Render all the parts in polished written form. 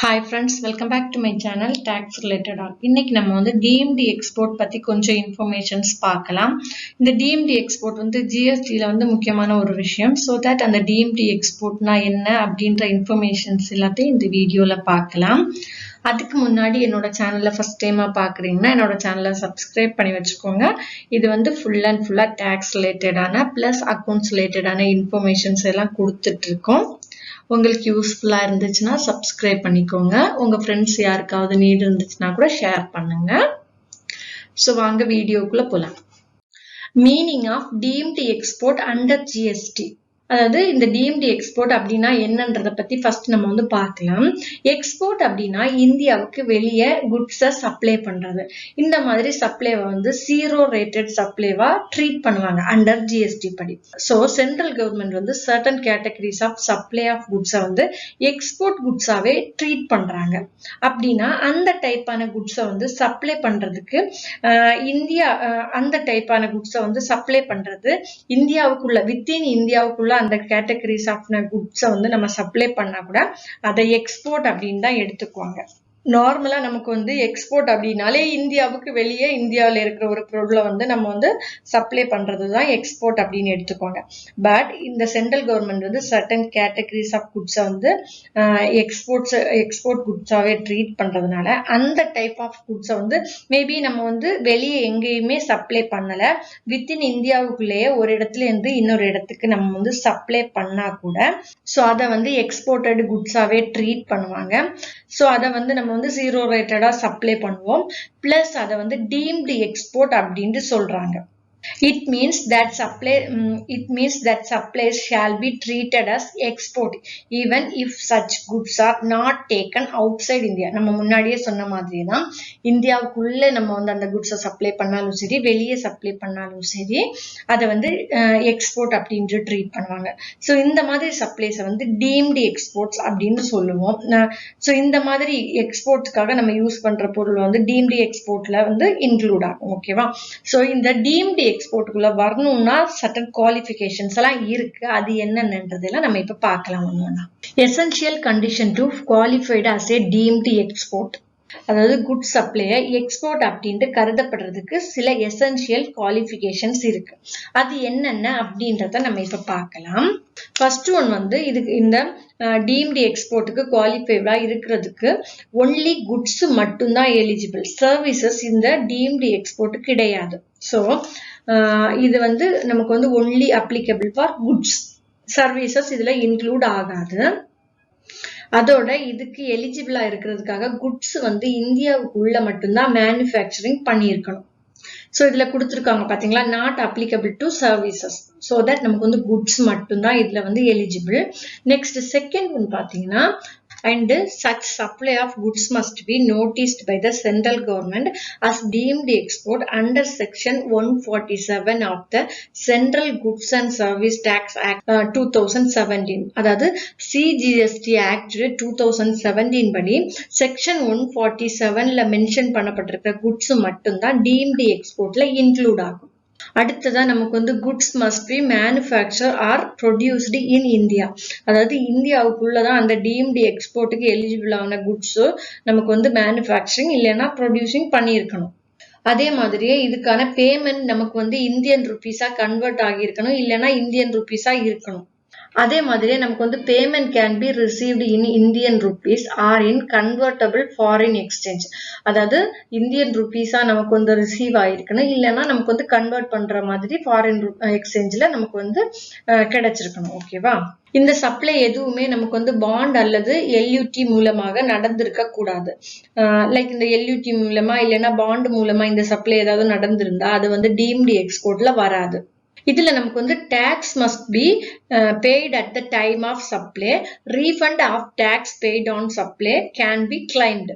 Hi friends, welcome back to my channel tax related on. இன்னைக்கு நம்ம வந்து DMD export பத்தி கொஞ்சம் informations பார்க்கலாம். இந்த DMD export வந்து GST ல வந்து முக்கியமான ஒரு விஷயம். So that அந்த DMD exportனா என்ன அப்படின்ற informations எல்லாத்தையும் இந்த வீடியோல பார்க்கலாம். அதுக்கு முன்னாடி என்னோட சேனலை ஃபர்ஸ்ட் டைமா பார்க்குறீங்கன்னா என்னோட சேனலை சப்ஸ்கிரைப் பண்ணி வச்சுக்கோங்க. இது வந்து ஃபுல் அண்ட் ஃபுல்லாக டேக்ஸ் ரிலேட்டடான ப்ளஸ் அக்கௌண்ட்ஸ் ரிலேட்டடான இன்ஃபர்மேஷன்ஸ் எல்லாம் கொடுத்துட்டு இருக்கோம். உங்களுக்கு யூஸ்ஃபுல்லா இருந்துச்சுன்னா சப்ஸ்கிரைப் பண்ணிக்கோங்க. உங்க ஃப்ரெண்ட்ஸ் யாருக்காவது நீட் இருந்துச்சுன்னா கூட ஷேர் பண்ணுங்க. ஸோ வாங்க வீடியோக்குள்ள போலாம். Meaning of deemed export under GST. அதாவது இந்த டிஎம்டி எக்ஸ்போர்ட் அப்படின்னா என்னன்றதை பத்தி ஃபர்ஸ்ட் நம்ம வந்து பார்க்கலாம். எக்ஸ்போர்ட் அப்படின்னா இந்தியாவுக்கு வெளியே குட்ஸை சப்ளை பண்றது. இந்த மாதிரி சப்ளைவை வந்து ஜீரோ ரேட்டட் சப்ளைவா ட்ரீட் பண்ணுவாங்க அண்டர் ஜிஎஸ்டி படி. ஸோ சென்ட்ரல் கவர்மெண்ட் வந்து certain categories of supply of குட்ஸை வந்து எக்ஸ்போர்ட் குட்ஸாவே ட்ரீட் பண்றாங்க. அப்படின்னா அந்த டைப்பான குட்ஸை வந்து சப்ளை பண்றதுக்கு இந்தியா அந்த டைப்பான குட்ஸை வந்து சப்ளை பண்றது இந்தியாவுக்குள்ள வித்தின் இந்தியாவுக்குள்ள அந்த கேட்டகரிஸ் ஆஃப் குட்ஸை வந்து நம்ம சப்ளை பண்ணா கூட அதை எக்ஸ்போர்ட் அப்படின்னு தான் எடுத்துக்குவாங்க. நார்மலா நமக்கு வந்து எக்ஸ்போர்ட் அப்படின்னாலே இந்தியாவுக்கு வெளியே இந்தியாவில் இருக்கிற ஒரு பொருளை வந்து நம்ம வந்து சப்ளை பண்றது தான் எக்ஸ்போர்ட் அப்படின்னு எடுத்துக்குவாங்க. பட் இந்த சென்ட்ரல் கவர்மெண்ட் வந்து சர்டன் கேட்டகரிஸ் ஆஃப் குட்ஸை வந்து எக்ஸ்போர்ட் குட்ஸாவே ட்ரீட் பண்றதுனால அந்த டைப் ஆஃப் குட்ஸை வந்து மேபி நம்ம வந்து வெளியே எங்கேயுமே சப்ளை பண்ணல, வித்தின் இந்தியாவுக்குள்ளேயே ஒரு இடத்துல இருந்து இன்னொரு இடத்துக்கு நம்ம வந்து சப்ளை பண்ணா கூட ஸோ அதை வந்து எக்ஸ்போர்ட்டட் குட்ஸாவே ட்ரீட் பண்ணுவாங்க. ஸோ அதை வந்து நம்ம வந்து ஜீரோ ரேட்டடா சப்ளை பண்ணுவோம். பிளஸ் அதை வந்து டீம்டு எக்ஸ்போர்ட் அப்படின்ட்டு சொல்றாங்க. It means that supplies shall be treated as export even if such goods are not taken outside India. நம்ம முன்னாடியே சொன்ன மாதிரி தான் இந்தியாவுக்குள்ள நம்ம வந்து அந்த குட்ஸை சப்ளை பண்ணாலும் சரி வெளியே சப்ளை பண்ணாலும் சரி அதை வந்து எக்ஸ்போர்ட் அப்படின்ட்டு ட்ரீட் பண்ணுவாங்க. ஸோ இந்த மாதிரி சப்ளைஸை வந்து டீம்டு எக்ஸ்போர்ட்ஸ் அப்படின்னு சொல்லுவோம். ஸோ இந்த மாதிரி எக்ஸ்போர்ட்ஸ்க்காக நம்ம யூஸ் பண்ற பொருள் வந்து டீம்டு எக்ஸ்போர்ட்ல வந்து இன்க்ளூட் ஆகும். ஓகேவா? ஸோ இந்த டீம்டு எக்ஸ்போர்ட்டுக்குள்ள வரணும்னா சர்டன் குவாலிஃபிகேஷன்ஸ் எல்லாம் இருக்கு. அது என்னன்றதெல்லாம் நம்ம இப்ப பார்க்கலாம். ஒண்ணுன்னா essential condition to qualified as a deemed export. அதாவது குட் சப்ளையை எக்ஸ்போர்ட் அப்படின்ட்டு கருதப்படுறதுக்கு சில எசென்ஷியல் குவாலிஃபிகேஷன்ஸ் இருக்கு. அது என்னென்ன அப்படின்றத நம்ம இப்ப பார்க்கலாம். ஃபர்ஸ்ட் ஒன் வந்து இதுக்கு இந்த டீம்டு எக்ஸ்போர்ட்டுக்கு குவாலிஃபைடா இருக்கிறதுக்கு ஒன்லி குட்ஸ் மட்டும்தான் எலிஜிபிள். சர்வீசஸ் இந்த டீம்டு எக்ஸ்போர்ட் கிடையாது. ஸோ இது வந்து நமக்கு வந்து only applicable for goods, services இதுல இன்க்ளூட் ஆகாது. அதோட இதுக்கு எலிஜிபிளா இருக்கிறதுக்காக குட்ஸ் வந்து இந்தியாவுக்குள்ள மட்டும்தான் மேனுஃபேக்சரிங் பண்ணியிருக்கணும். ஸோ இதுல கொடுத்துருக்காங்க பாத்தீங்களா, not applicable to services. So that நமக்கு வந்து குட்ஸ் மட்டும்தான் இதுல வந்து எலிஜிபிள். நெக்ஸ்ட் செகண்ட் ஒன் பாத்தீங்கன்னா, and such supply of goods must be noticed by the central government as deemed export under section 147 of the Central Goods and Service Tax Act 2017. அதாவது CGST Act 2017 படி section 147ல mention பண்ணப்பட்டிருக்கிற goods மட்டும்தான் deemed எக்ஸ்போர்ட்ல include ஆகும். அடுத்ததான் நமக்கு வந்து goods must be manufacture R produced in India. அதாவது இந்தியாவுக்குள்ளதான் அந்த deemed எக்ஸ்போர்ட்டுக்கு eligible ஆன குட்ஸ் நமக்கு வந்து மேனுஃபேக்சரிங் இல்லைன்னா ப்ரொடியூசிங் பண்ணியிருக்கணும். அதே மாதிரியே இதுக்கான பேமெண்ட் நமக்கு வந்து இந்தியன் ருபீஸா கன்வெர்ட் ஆகியிருக்கணும், இல்லைன்னா இந்தியன் ருபீஸா இருக்கணும். அதே மாதிரியே நமக்கு வந்து payment can be received in Indian rupees or in convertible foreign exchange. அதாவது இந்தியன் ருபீஸா நமக்கு வந்து ரிசீவ் ஆயிருக்கணும், இல்லைன்னா நமக்கு வந்து கன்வெர்ட் பண்ற மாதிரி ஃபாரின் எக்ஸ்சேஞ்ச்ல நமக்கு வந்து கிடைச்சிருக்கணும். ஓகேவா? இந்த சப்ளை எதுவுமே நமக்கு வந்து பாண்ட் அல்லது எல்யூடி மூலமாக நடந்திருக்க கூடாது. லைக் இந்த எல்யூடி மூலமா இல்லைன்னா பாண்ட் மூலமா இந்த சப்ளை ஏதாவது நடந்திருந்தா அது வந்து டீம்டு எக்ஸ்போர்ட்ல வராது. இதுல நமக்கு வந்து tax must be paid at the time of supply. Refund of tax paid on supply can be claimed.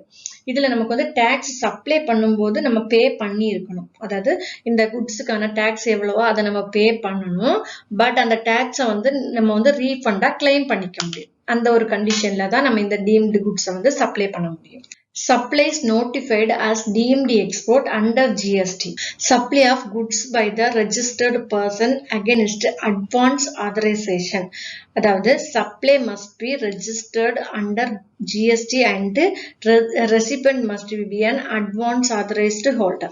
இதுல நமக்கு வந்து டாக்ஸ் சப்ளை பண்ணும்போது நம்ம பே பண்ணி இருக்கணும். அதாவது இந்த குட்ஸுக்கான டாக்ஸ் எவ்வளவோ அதை நம்ம பே பண்ணணும். பட் அந்த டாக்ஸை வந்து நம்ம வந்து ரீஃபண்டா கிளைம் பண்ணிக்க முடியும். அந்த ஒரு கண்டிஷன்ல தான் நம்ம இந்த டீம்டு குட்ஸை வந்து சப்ளை பண்ண முடியும். Supplies notified as deemed export under GST. Supply of goods by the registered person against advance authorization. அதாவது supply must be registered under GST and recipient must be an advance authorized holder.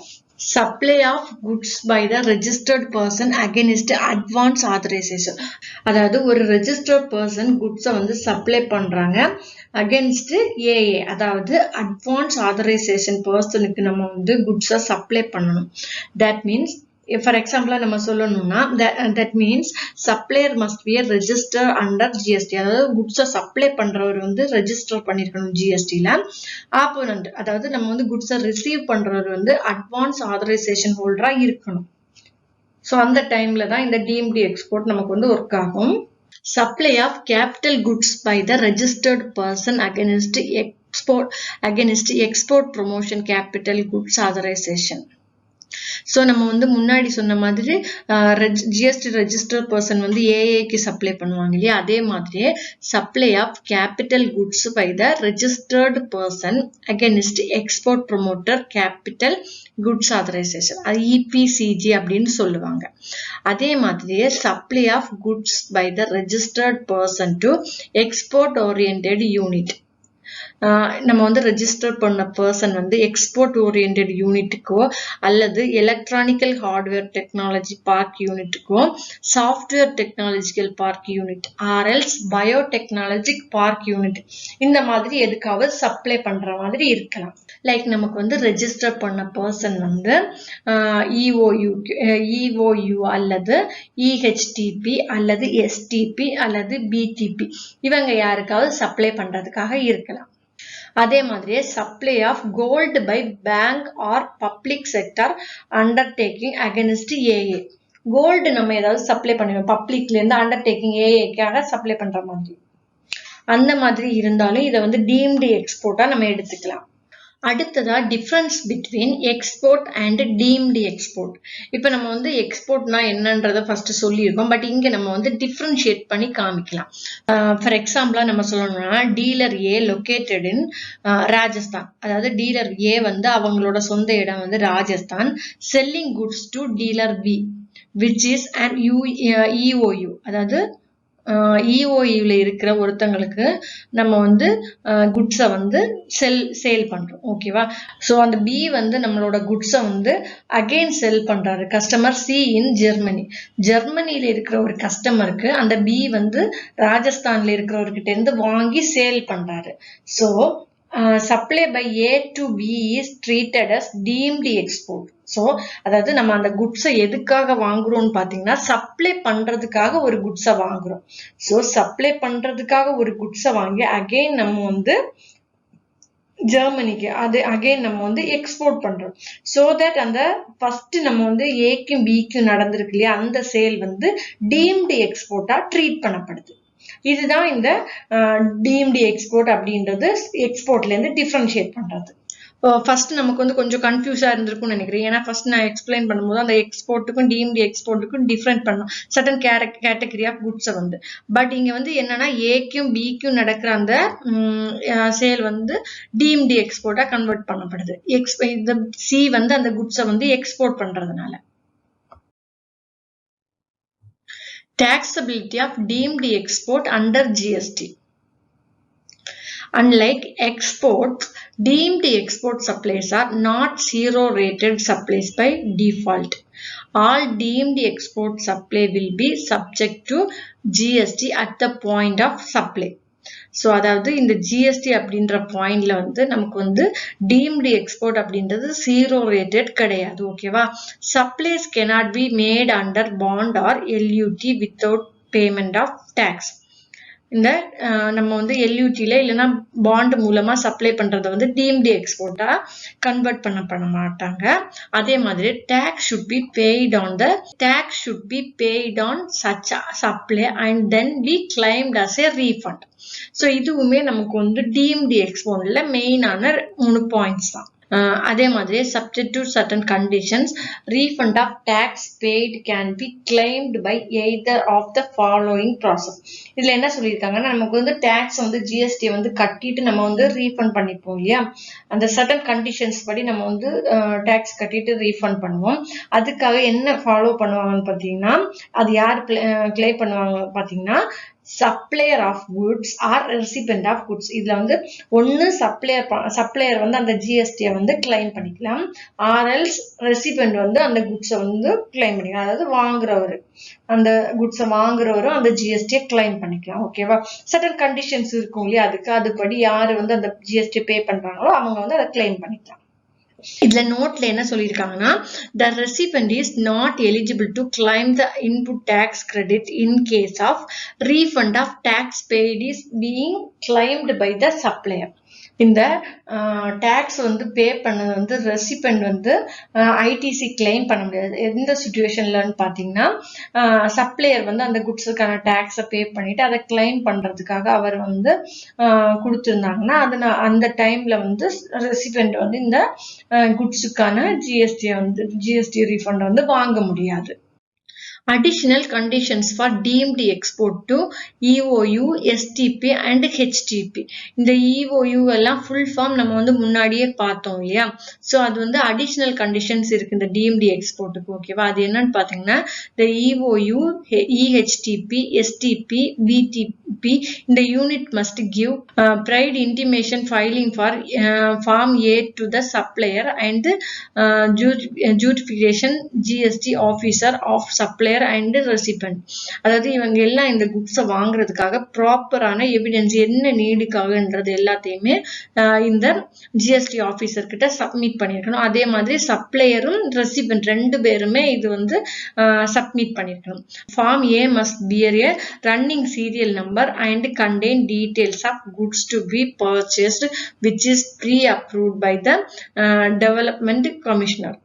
Supply of goods by the registered person against advance authorization. அதாவது ஒரு registered person goods வந்து supply பண்றாங்க against AA, அதாவது advance authorization personக்கு நம்ம வந்து goods supply பண்ணணும். That means for example நம்ம சொல்லணும்னா that means supplier must be a register under GST. அதாவது goods supply பண்றவர் வந்து register பண்ணிருக்கணும் GSTல. opponent அதாவது நம்ம வந்து goods receive பண்றவர் வந்து advance authorization holder இருக்கணும். so அந்த டைம்ல தான் இந்த deemed export நமக்கு வந்து work ஆகும். Supply of capital goods by the registered person against export promotion capital goods authorization. so நம்ம வந்து முன்னாடி சொன்ன மாதிரி GST registered person வந்து AAக்கு சப்ளை பண்ணுவாங்க இல்லையா, அதே மாதிரியே supply of capital goods by the registered person against export promoter capital goods authorization, அது EPCG அப்படின்னு சொல்லுவாங்க. அதே மாதிரியே supply of goods by the registered person to export oriented unit. நம்ம வந்து ரெஜிஸ்டர் பண்ண பர்சன் வந்து எக்ஸ்போர்ட் ஓரியன்டட் யூனிட்டுக்கோ அல்லது எலக்ட்ரானிக்கல் ஹார்ட்வேர் டெக்னாலஜி பார்க் யூனிட்டுக்கோ software technological park unit or else biotechnology park unit இந்த மாதிரி எதுக்காவது சப்ளை பண்ற மாதிரி இருக்கலாம். லைக் நமக்கு வந்து ரெஜிஸ்டர் பண்ண பர்சன் வந்து இஓயு அல்லது இஹெச்டிபி அல்லது எஸ்டிபி அல்லது பிடிபி இவங்க யாருக்காவது சப்ளை பண்றதுக்காக இருக்கலாம். அதே மாதிரியே supply of gold by bank or public sector undertaking against AA. Gold நம்ம ஏதாவது சப்ளை பண்ணுவோம் பப்ளிக்ல இருந்து அண்டர்டேக்கிங் ஏஏக்காக சப்ளை பண்ற மாதிரி, அந்த மாதிரி இருந்தாலும் இதை வந்து டீம்டு எக்ஸ்போர்ட்டா நம்ம எடுத்துக்கலாம். அடுத்ததா difference between export and deemed export. இப்போ நம்ம வந்து எக்ஸ்போர்ட்னா என்னன்றதை ஃபர்ஸ்ட் சொல்லியிருக்கோம், பட் இங்க நம்ம வந்து டிஃபரன்ஷியேட் பண்ணி காமிக்கலாம். ஃபார் எக்ஸாம்பிளா நம்ம சொல்லணும்னா dealer A located in Rajasthan, அதாவது டீலர் ஏ வந்து அவங்களோட சொந்த இடம் வந்து Rajasthan, selling goods to dealer B which is and EOU, அதாவது இஓயுல இருக்கிற ஒருத்தங்களுக்கு நம்ம வந்து குட்ஸை வந்து சேல் பண்றோம். ஓகேவா? ஸோ அந்த பி வந்து நம்மளோட குட்ஸை வந்து அகெயின் செல் பண்றாரு கஸ்டமர் சி இன் ஜெர்மனி. ஜெர்மனியில இருக்கிற ஒரு கஸ்டமருக்கு அந்த பி வந்து ராஜஸ்தான்ல இருக்கிறவர்கிட்ட இருந்து வாங்கி சேல் பண்றாரு. So supply by A to B is treated as deemed export. So அதாவது நம்ம அந்த குட்ஸை எதுக்காக வாங்குறோம்னு பாத்தீங்கன்னா சப்ளை பண்றதுக்காக ஒரு குட்ஸை வாங்குறோம். ஸோ சப்ளை பண்றதுக்காக ஒரு குட்ஸை வாங்கி அகெயின் நம்ம வந்து ஜெர்மனிக்கு அது அகெயின் நம்ம வந்து எக்ஸ்போர்ட் பண்றோம். ஸோ தட் அந்த ஃபர்ஸ்ட் நம்ம வந்து ஏக்கும் பிக்கும் நடந்திருக்கு இல்லையா, அந்த சேல் வந்து டீம்டு எக்ஸ்போர்ட்டா ட்ரீட் பண்ணப்படுது. இதுதான் இந்த டீம்டு எக்ஸ்போர்ட் அப்படின்றது எக்ஸ்போர்ட்ல இருந்து டிஃபரன்ஷியேட் பண்றது. ஃபர்ஸ்ட் நமக்கு வந்து கொஞ்சம் கன்ஃபியூஸா இருந்திருக்கும்னு நினைக்கிறேன். ஏன்னா ஃபர்ஸ்ட் நான் எக்ஸ்பிளைன் பண்ணும்போது அந்த எக்ஸ்போர்ட்டுக்கும் டீம்டு எக்ஸ்போர்ட்டுக்கும் டிஃபரெண்ட் பண்ணும் சர்டன் கேட்டகரி ஆஃப் குட்ஸை வந்து. பட் இங்க வந்து என்னன்னா ஏக்கும் பிக்கும் நடக்கிற அந்த சேல் வந்து டீம்டு எக்ஸ்போர்ட்டா கன்வெர்ட் பண்ணப்படுது. இந்த சி வந்து அந்த குட்ஸை வந்து எக்ஸ்போர்ட் பண்றதுனால. Taxability of deemed export under GST. Unlike exports, deemed export supplies are not zero-rated supplies by default. All deemed export supply will be subject to GST at the point of supply. So அதாவது இந்த GST அப்படின்ற பாயிண்ட்ல வந்து நமக்கு வந்து deemed export அப்படின்றது zero rated கிடையாது. ஓகேவா? Supplies cannot be made under bond or LUT without payment of tax. இந்த நம்ம வந்து எல்யூடில இல்லைன்னா பாண்ட் மூலமா சப்ளை பண்றதை வந்து டீம்டு எக்ஸ்போர்ட்டா கன்வெர்ட் பண்ண மாட்டாங்க. அதே மாதிரி tax should be paid on such supply and then be claimed as a refund. So இதுவுமே நமக்கு வந்து டீம்டு எக்ஸ்போர்ட்ல மெயினான 3 பாயிண்ட்ஸ் தான். அதே மாதிரி subject to certain conditions refund of tax paid can be claimed by either of the following process. இதுல என்ன சொல்லியிருக்காங்கன்னா நமக்கு வந்து டாக்ஸ் வந்து ஜிஎஸ்டி வந்து கட்டிட்டு நம்ம வந்து ரீஃபண்ட் பண்ணிப்போம் இல்லையா, அந்த சர்டன் கண்டிஷன்ஸ் படி நம்ம வந்து டாக்ஸ் கட்டிட்டு ரீஃபண்ட் பண்ணுவோம். அதுக்காக என்ன ஃபாலோ பண்ணுவாங்கன்னு பார்த்தீங்கன்னா, அது யார் கிளைம் பண்ணுவாங்க பார்த்தீங்கன்னா, supplier of goods or recipient of goods. இதுல வந்து ஒன்னு சப்ளையர் வந்து அந்த ஜிஎஸ்டியை வந்து கிளைம் பண்ணிக்கலாம், ஆர்எல்ஸ் ரெசிபென்ட் வந்து அந்த குட்ஸை வந்து கிளைம் பண்ணிக்கலாம். அதாவது வாங்குறவர், அந்த குட்ஸை வாங்குறவரும் அந்த ஜிஎஸ்டியை கிளைம் பண்ணிக்கலாம். ஓகேவா, சர்டன் கண்டிஷன்ஸ் இருக்கும் இல்லையா, அதுபடி யாரு வந்து அந்த ஜிஎஸ்டி பே பண்றாங்களோ அவங்க வந்து அதை கிளைம் பண்ணிக்கலாம். இதுல நோட்ல என்ன சொல்லியிருக்காங்கன்னா, the recipient is not eligible to claim the input tax credit in case of refund of tax paid is being claimed by the supplier. இந்த டாக்ஸ் வந்து பே பண்ணது வந்து ரெசிபென்ட் வந்து ஐடிசி கிளைம் பண்ண முடியாது. எந்த சிச்சுவேஷன்லன்னு பார்த்தீங்கன்னா, சப்ளையர் வந்து அந்த குட்ஸுக்கான டாக்ஸை பே பண்ணிட்டு அதை கிளைம் பண்றதுக்காக அவர் வந்து கொடுத்துருந்தாங்கன்னா, அந்த டைம்ல வந்து ரெசிபென்ட் வந்து இந்த குட்ஸுக்கான ஜிஎஸ்டி ரீஃபண்ட் வந்து வாங்க முடியாது. Additional conditions for deemed export to EOU, STP and HTP. இந்த EOU எல்லாம் full form நம்ம வந்து முன்னாடியே பார்த்தோம் இல்லையா. ஸோ அது வந்து அடிஷனல் கண்டிஷன்ஸ் இருக்கு இந்த deemed exportக்கு. ஓகேவா, அது என்னன்னு பார்த்தீங்கன்னா, the EOU, EHTP, STP, BTP இந்த unit must give prior intimation filing for Form A to the supplier and justification GST officer of supplier and recipient. அதாவது இவங்க எல்லாம் இந்த குட்ஸை வாங்குறதுக்காக ப்ராப்பரான எவிடன்ஸ் என்ன நீடுக்காகன்றது எல்லாத்தையுமே இந்த ஜிஎஸ்டி ஆபீசர் கிட்ட சப்மிட் பண்ணிருக்கணும். அதே மாதிரி சப்ளையரும் ரெசிபென்ட் ரெண்டு பேருமே இது வந்து சப்மிட் பண்ணிருக்கணும். Form A must bear a running serial number and contain details of goods to be purchased which is pre approved by the development commissioner.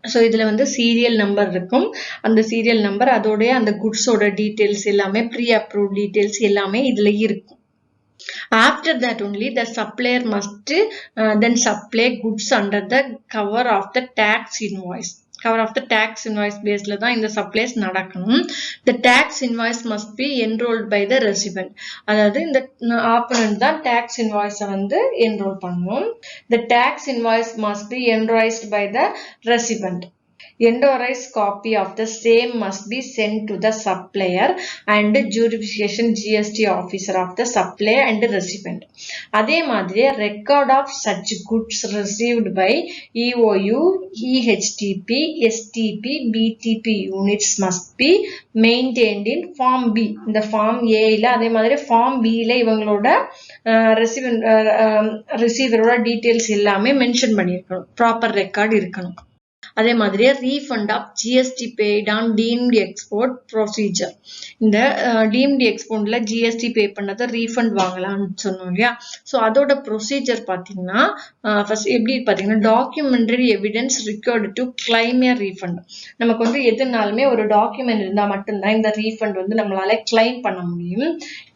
So இதில் வந்து சீரியல் நம்பர் இருக்கும், அந்த சீரியல் நம்பர் அதோடைய அந்த குட்ஸோட டீட்டெயில்ஸ் எல்லாமே pre approve details எல்லாமே இதில் இருக்கும். After that only the supplier must then supply goods under the cover of the tax invoice. Cover of the tax invoice baseல தான் இந்த supplies நடக்கணும். The tax invoice must be enrolled by the recipient. அதாவது இந்த opponent தான் tax invoice வந்து enroll பண்ணணும். The tax invoice must be endorsed by the recipient. Endorsed copy of the same must be sent to the supplier and jurisdiction GST officer of the supplier and recipient. அதே மாதிரி record of such goods received by EOU, EHTP, STP, BTP units must be maintained in Form B. இந்த Form A ல அதே மாதிரி Form B ல இவங்களோட ரிசீவரோட details எல்லாமே மென்ஷன் பண்ணியிருக்கணும், ப்ராப்பர் ரெக்கார்ட் இருக்கணும். அதே மாதிரி refund of GST paid on deemed export procedure. இந்த டீம்டு எக்ஸ்போர்ட்ல ஜிஎஸ்டி பே பண்ணதை ரீஃபண்ட் வாங்கலாம்னு சொன்னோம் இல்லையா. ஸோ அதோட ப்ரொசீஜர் பார்த்தீங்கன்னா, ஃபர்ஸ்ட் எப்படி பார்த்தீங்கன்னா, documentary evidence required to claim A refund. நமக்கு வந்து எதுனாலுமே ஒரு டாக்குமெண்ட் இருந்தால் மட்டும்தான் இந்த ரீஃபண்ட் வந்து நம்மளால கிளைம் பண்ண முடியும்.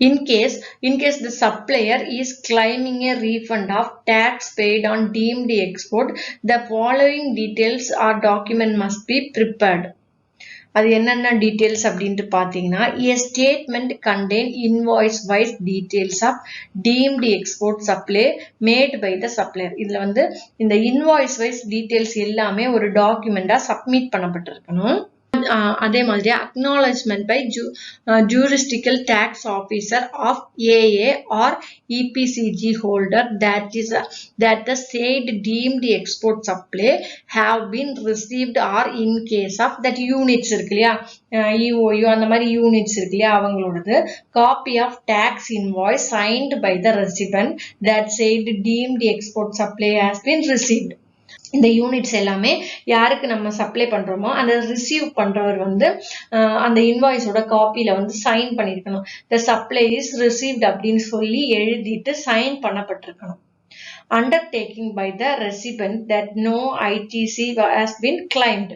In case the supplier is claiming a refund of tax paid on deemed export, the following details or document must be prepared. அது என்னென்ன டீடைல்ஸ் அப்படின்ட்டு பார்த்தீங்கன்னா, a statement contain invoice wise details of deemed export supply made by the supplier. இதுல வந்து இந்த invoice wise details எல்லாமே ஒரு டாக்குமெண்டா submit பண்ணப்பட்டிருக்கணும். அதே மாதிரி acknowledgement by jurisdictional tax officer of AA or EPCG holder that the said deemed export supply have been received or in case of that units இருக்கு இல்லையா, EOU அந்த மாதிரி யூனிட்ஸ் இருக்கு இல்லையா, அவங்களோடது copy of tax invoice signed by the recipient that said deemed export supply has been received. இந்த units எல்லாமே யாருக்கு நம்ம சப்ளை பண்றோமோ அந்த ரிசீவ் பண்றவர் வந்து அந்த இன்வாய்ஸோட காப்பியில வந்து சைன் பண்ணிருக்கணும். த சப்ளை இஸ் ரிசீவ்ட் அப்படின்னு சொல்லி எழுதிட்டு sign பண்ணப்பட்டிருக்கணும். Undertaking by the recipient that no ITC has been claimed.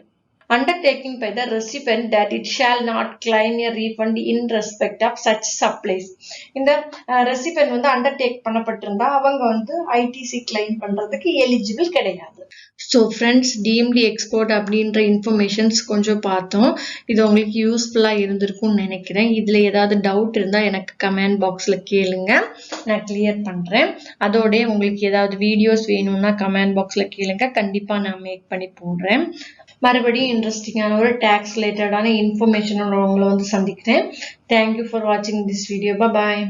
undertaking by the recipient that it shall not claim a refund in respect of such supplies. இந்த recipient வந்து undertake பண்ணப்பட்டிருந்தா அவங்க வந்து ITC claim பண்றதுக்கு eligible கிடையாது. So friends, TMT export அப்படின்ற informations கொஞ்சம் பார்த்தோம். இது உங்களுக்கு யூஸ்ஃபுல்லாக இருந்திருக்கும்னு நினைக்கிறேன். இதில் ஏதாவது டவுட் இருந்தால் எனக்கு கமெண்ட் பாக்ஸில் கேளுங்க, நான் கிளியர் பண்ணுறேன். அதோடய உங்களுக்கு ஏதாவது வீடியோஸ் வேணும்னா கமெண்ட் பாக்ஸில் கேளுங்க, கண்டிப்பாக நான் மேக் பண்ணி போடுறேன். மறுபடியும் இன்ட்ரெஸ்டிங்கான ஒரு டேக்ஸ் ரிலேட்டடான இன்ஃபர்மேஷனோட உங்களை வந்து சந்திக்கிறேன். தேங்க்யூ ஃபார் வாட்சிங் திஸ் வீடியோ. பாய்.